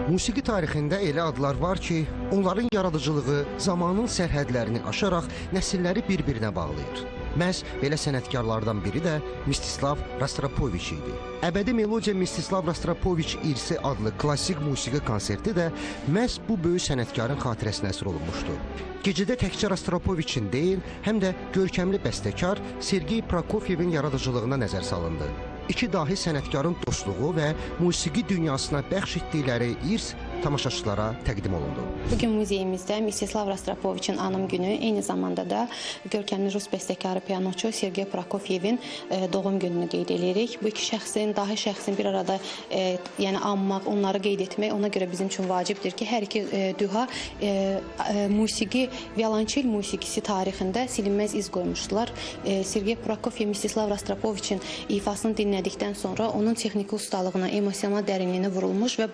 Musiqi tarixində elə adlar var ki, onların yaradıcılığı zamanın sərhədlərini aşaraq nəsilləri bir-birinə bağlayır. Məhz belə sənətkarlardan biri də Mstislav Rostropovich idi. Əbədi melodiya Mstislav Rostropovich irsi adlı klassik musiqi konserti də məhz bu böyük sənətkarın xatirəsinə əsr olunmuşdu. Gecədə təkcə Rostropovich'in deyil, həm də görkəmli bəstəkar Sergey Prokofievin yaradıcılığına nəzər salındı. İki dahi sənətkarın dostluğu və musiqi dünyasına bəxş etdikləri irs tamaşaçılara təqdim olundu. Bugün muzeyimizdə Mstislav Rostropovich'in anım günü, eyni zamanda da görkəmli rus bəstəkarı pianoçu Sergey Prokofievin doğum gününü qeyd edirik. Bu iki şəxsin, dahi şəxsin bir arada anmaq, onları qeyd etmək ona görə bizim üçün vacibdir ki, hər iki düha musiqi, violonçel musiqisi tarixində silinməz iz qoymuşdular. Sergey Prokofiev Mstislav Rostropovich'in ifasını dinlədikdən sonra onun texniki ustalığına, emosional dərinliyinə vurulmuş və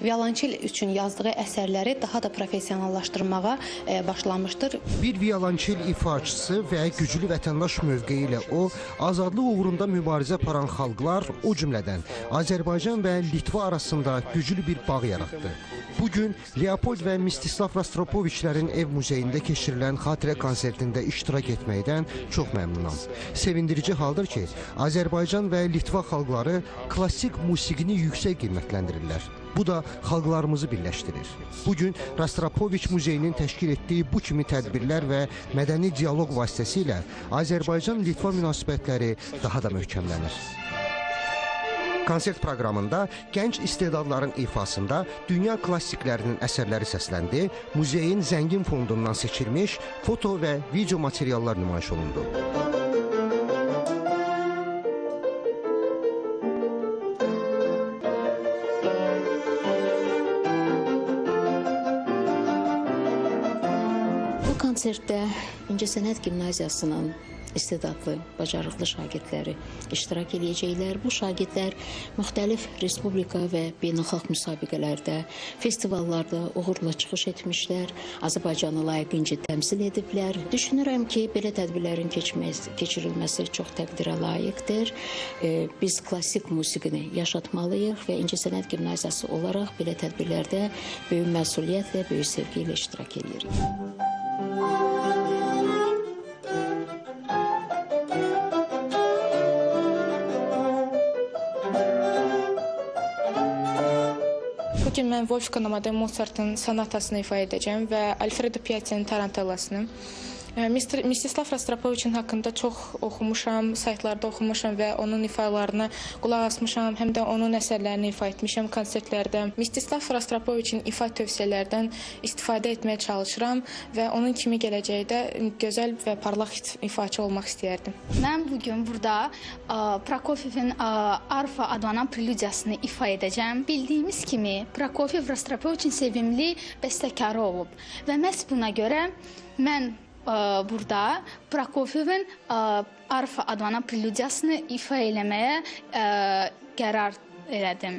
violonçel üçün yazdığı əsərləri daha da professionallaşdırmağa başlamışdır. Bir violonçel ifaçısı və güclü vətəndaş mövqeyi ilə o, azadlıq uğrunda mübarizə aparan xalqlar, o cümlədən Azərbaycan və Litva arasında güclü bir bağ yaratdı. Bugün Leopold və Mstislav Rostropovichlərin ev muzeyində keçirilən xatirə konsertində iştirak etməkdən çox məmnunam. Sevindirici haldır ki, Azərbaycan və Litva xalqları klassik musiqini yüksək qiymətləndirirlər. Bu da xalqlarımızı birləşdirir. Bugün Rostropovich Muzeyinin təşkil etdiyi bu kimi tədbirlər və mədəni dialoq vasitəsilə Azərbaycan-Litva münasibətləri daha da möhkəmlənir. Konsert proqramında gənc istedadların ifasında dünya klassiklərinin əsərləri səsləndi, muzeyin zəngin fondundan seçilmiş foto və video materiallar nümayiş olundu. Bu konsertdə İncəsənət Gimnaziyasının istedadlı, bacarıqlı şagirdləri iştirak edəcəklər. Bu şagirdlər müxtəlif respublika və beynəlxalq müsabiqələrdə, festivallarda uğurla çıxış etmişlər, Azərbaycanı layiqincə təmsil ediblər. Düşünürəm ki, belə tədbirlərin keçirilməsi çox təqdirə layiqdir. Biz klassik musiqini yaşatmalıyıq və İncəsənət Gimnaziyası olaraq belə tədbirlərdə böyük məsuliyyət və böyük sevgi ilə iştirak edirik. Bugün mən Wolfgang Amadeus Mozart'ın sonatasını ifa edəcəm və Alfredo Piatti'nin Tarantellasını. Mstislav Rostropovich'in haqqında çox oxumuşam, saytlarda oxumuşam və onun ifalarına qulaq asmışam, həm də onun əsərlərini ifa etmişəm konsertlərdə. Mstislav Rostropovich'in ifa tövsiyələrdən istifadə etməyə çalışıram və onun kimi gələcəkdə gözəl və parlaq ifaçı olmaq istəyərdim. Mən bugün burada Prokofievin arfa adlanan prelüdiyasını ifa edəcəm. Bildiyimiz kimi Prokofiev Rostropovich'in sevimli bəstəkarı olub və məhz buna görə mən burada Prokofievin arfa adlanan prelüdiyasını ifa eləməyə qərar elədim.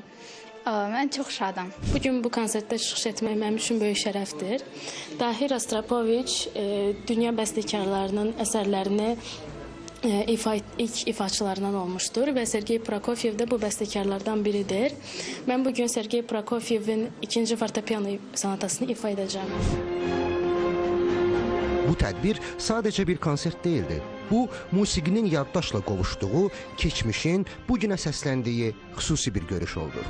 Mən çox şadam. Bugün bu konsertdə çıxış etmək mənim üçün böyük şərəfdir. Dahi Rostropovich dünya bəstəkarlarının əsərlərini ilk ifaçılarından olmuşdur və Sergey Prokofiev də bu bəstəkarlardan biridir. Mən bugün Sergey Prokofievin ikinci fortepiano sonatasını ifa edəcəm. Bu tədbir sadəcə bir konsert deyildi. Bu, musiqinin yaddaşla qovuşduğu, keçmişin bugünə səsləndiyi xüsusi bir görüş oldu.